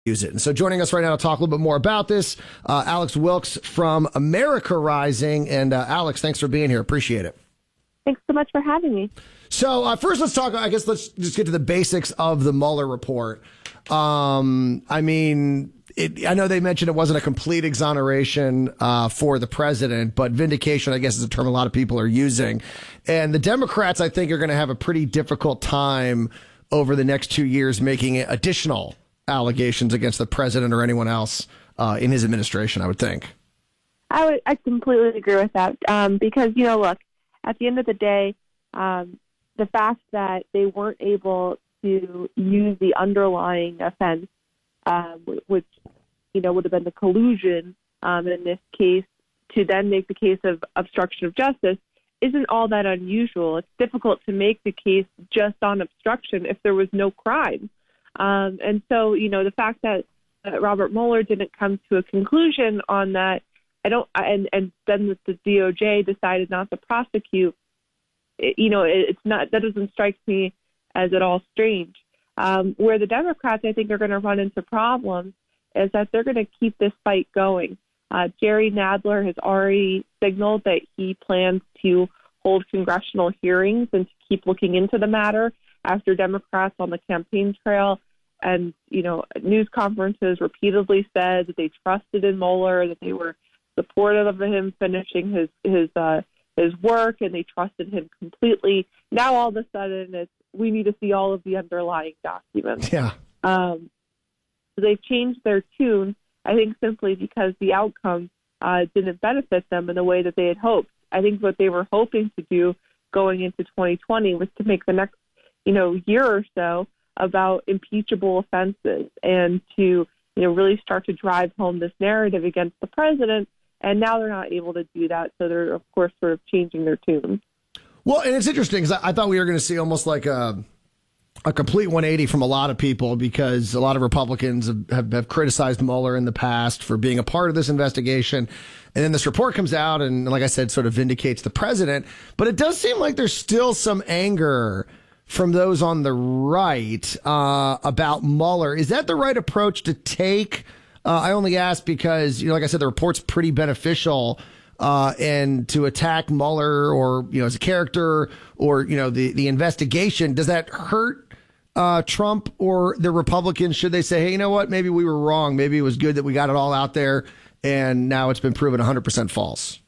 use it. And so joining us right now to talk a little bit more about this, Alex Wilkes from America Rising. And Alex, thanks for being here. Appreciate it. Thanks so much for having me. So first, let's talk. I guess let's just get to the basics of the Mueller report. I know they mentioned it wasn't a complete exoneration for the president, but vindication, I guess, is a term a lot of people are using. And the Democrats, I think, are going to have a pretty difficult time over the next 2 years making additional allegations against the president or anyone else in his administration, I would think. I completely agree with that because, look, at the end of the day, the fact that they weren't able to use the underlying offense, which, would have been the collusion in this case, to then make the case of obstruction of justice isn't all that unusual. It's difficult to make the case just on obstruction if there was no crime. And so, the fact that Robert Mueller didn't come to a conclusion on that, and then the DOJ decided not to prosecute, it's not, that doesn't strike me as at all strange. Where the Democrats, I think, are going to run into problems is that they're going to keep this fight going. Jerry Nadler has already signaled that he plans to hold congressional hearings and to keep looking into the matter after Democrats on the campaign trail and, news conferences repeatedly said that they trusted in Mueller, that they were supportive of him finishing his work, and they trusted him completely. Now, all of a sudden, we need to see all of the underlying documents. Yeah. So they've changed their tune, I think, simply because the outcome didn't benefit them in the way that they had hoped. I think what they were hoping to do going into 2020 was to make the next, year or so about impeachable offenses and to, really start to drive home this narrative against the president. And now they're not able to do that. So they're, of course, sort of changing their tune. Well, and it's interesting because I thought we were going to see almost like a complete 180 from a lot of people, because a lot of Republicans have criticized Mueller in the past for being a part of this investigation. And then this report comes out and, like I said, sort of vindicates the president. But it does seem like there's still some anger from those on the right about Mueller. Is that the right approach to take? I only ask because, like I said, the report's pretty beneficial. And to attack Mueller or, as a character or, the investigation, does that hurt Trump or the Republicans? Should they say, hey, you know what, maybe we were wrong. Maybe it was good that we got it all out there and now it's been proven 100% false.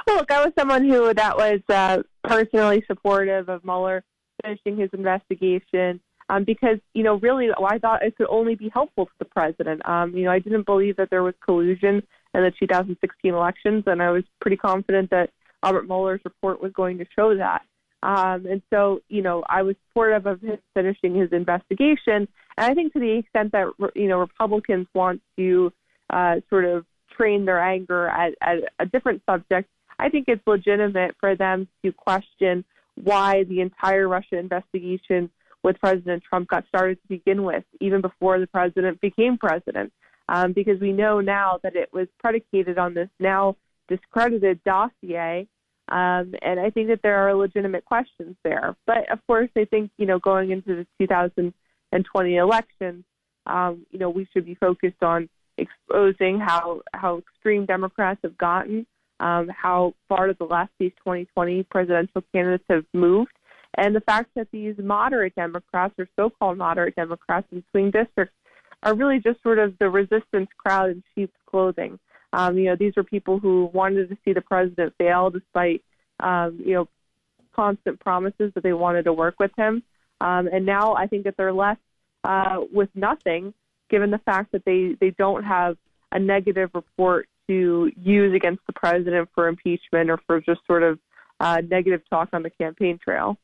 Well, look, I was someone that was personally supportive of Mueller finishing his investigation because, really I thought it could only be helpful to the president. I didn't believe that there was collusion in the 2016 elections, and I was pretty confident that Robert Mueller's report was going to show that. And so, I was supportive of him finishing his investigation. And I think to the extent that, Republicans want to sort of train their anger at a different subject, I think it's legitimate for them to question why the entire Russia investigation with President Trump got started to begin with, even before the president became president. Because we know now that it was predicated on this now discredited dossier. And I think that there are legitimate questions there. But, of course, I think, going into the 2020 elections, we should be focused on exposing how extreme Democrats have gotten, how far to the left these 2020 presidential candidates have moved, and the fact that these moderate Democrats or so-called moderate Democrats in swing districts are really just sort of the resistance crowd in sheep's clothing. These are people who wanted to see the president fail despite, constant promises that they wanted to work with him. And now I think that they're left with nothing, given the fact that they don't have a negative report to use against the president for impeachment or for just sort of negative talk on the campaign trail.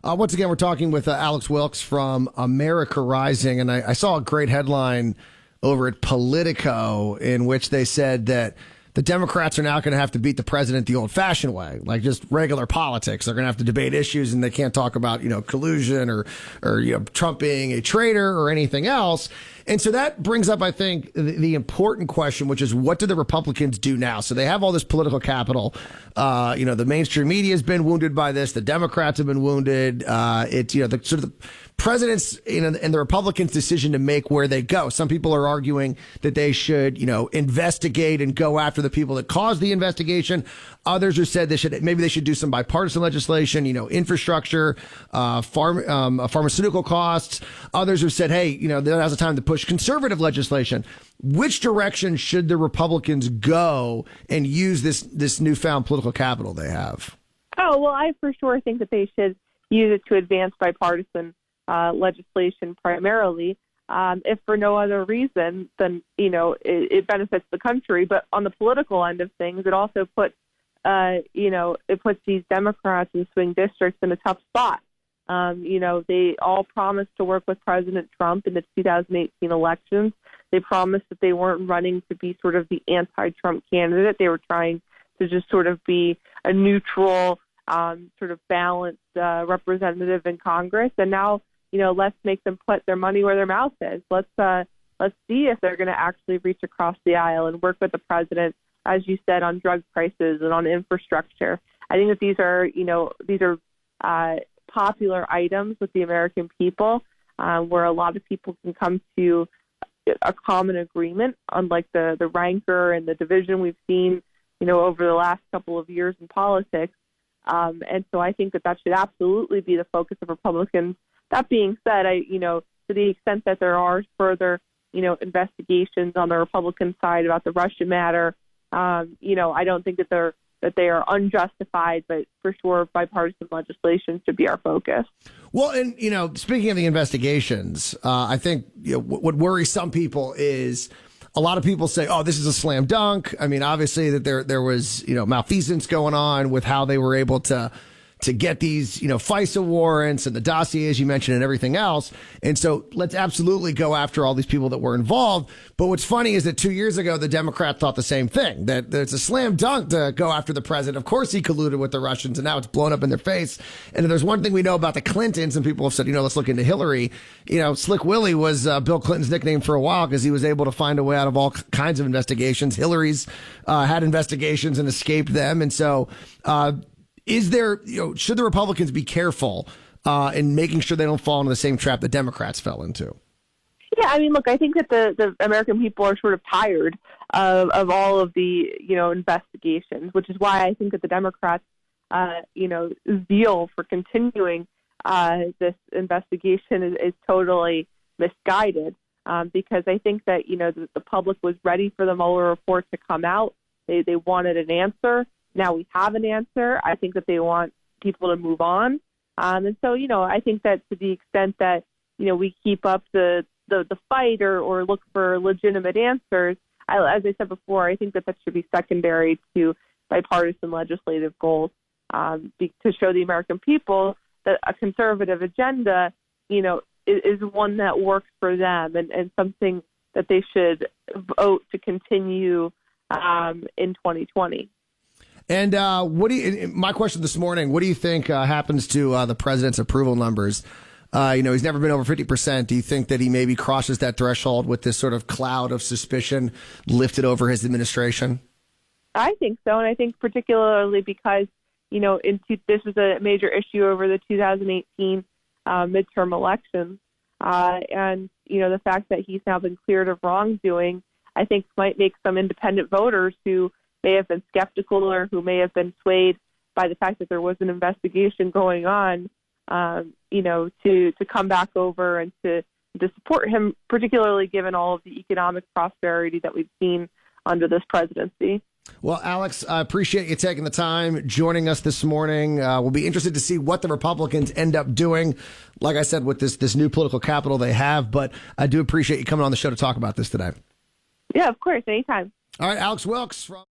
Once again, we're talking with Alex Wilkes from America Rising, and I saw a great headline over at Politico in which they said that the Democrats are now going to have to beat the president the old-fashioned way, like just regular politics. They're going to have to debate issues, and they can't talk about, collusion or Trump being a traitor or anything else. And so that brings up, I think, the important question, which is what do the Republicans do now? So they have all this political capital. The mainstream media has been wounded by this. The Democrats have been wounded. The president's and the Republicans' decision to make where they go. Some people are arguing that they should, investigate and go after the people that caused the investigation. Others have said maybe they should do some bipartisan legislation, infrastructure, pharmaceutical costs. Others have said, hey, now's the time to push conservative legislation. Which direction should the Republicans go and use this newfound political capital they have? Oh, well, I for sure think that they should use it to advance bipartisan legislation primarily. If for no other reason than, it benefits the country. But on the political end of things, it also puts, it puts these Democrats in swing districts in a tough spot. They all promised to work with President Trump in the 2018 elections. They promised that they weren't running to be sort of the anti-Trump candidate. They were trying to just sort of be a neutral, sort of balanced representative in Congress. And now, let's make them put their money where their mouth is. Let's see if they're going to actually reach across the aisle and work with the president, as you said, on drug prices and on infrastructure. I think that these are popular items with the American people, where a lot of people can come to a common agreement, unlike the rancor and the division we've seen, over the last couple of years in politics. And so I think that should absolutely be the focus of Republicans. That being said, to the extent that there are further, investigations on the Republican side about the Russia matter, I don't think that they are unjustified, but for sure bipartisan legislation should be our focus. Well, and, speaking of the investigations, I think what worries some people is a lot of people say, oh, this is a slam dunk. I mean, obviously that there was, malfeasance going on with how they were able to get these, FISA warrants and the dossiers you mentioned and everything else. And so let's absolutely go after all these people that were involved. But what's funny is that 2 years ago, the Democrats thought the same thing, that it's a slam dunk to go after the president. Of course, he colluded with the Russians, and now it's blown up in their face. And if there's one thing we know about the Clintons, and people have said, let's look into Hillary. Slick Willie was Bill Clinton's nickname for a while because he was able to find a way out of all kinds of investigations. Hillary's had investigations and escaped them. And so, should the Republicans be careful in making sure they don't fall into the same trap the Democrats fell into? Yeah, I mean, look, I think that the American people are sort of tired of all of the, investigations, which is why I think that the Democrats, zeal for continuing this investigation is totally misguided, because I think that, the public was ready for the Mueller report to come out. They wanted an answer. Now we have an answer. I think that they want people to move on. And so, I think that to the extent that, we keep up the fight or look for legitimate answers, as I said before, I think that should be secondary to bipartisan legislative goals, to show the American people that a conservative agenda, is one that works for them and something that they should vote to continue in 2020. And my question this morning, what do you think happens to the president's approval numbers? He's never been over 50%. Do you think that he maybe crosses that threshold with this sort of cloud of suspicion lifted over his administration? I think so. And I think particularly because, this was a major issue over the 2018 midterm elections. And, the fact that he's now been cleared of wrongdoing, I think might make some independent voters who may have been skeptical or who may have been swayed by the fact that there was an investigation going on, to come back over and to support him, particularly given all of the economic prosperity that we've seen under this presidency. Well, Alex, I appreciate you taking the time, joining us this morning. We'll be interested to see what the Republicans end up doing, like I said, with this new political capital they have. But I do appreciate you coming on the show to talk about this today. Yeah, of course. Anytime. All right, Alex Wilkes from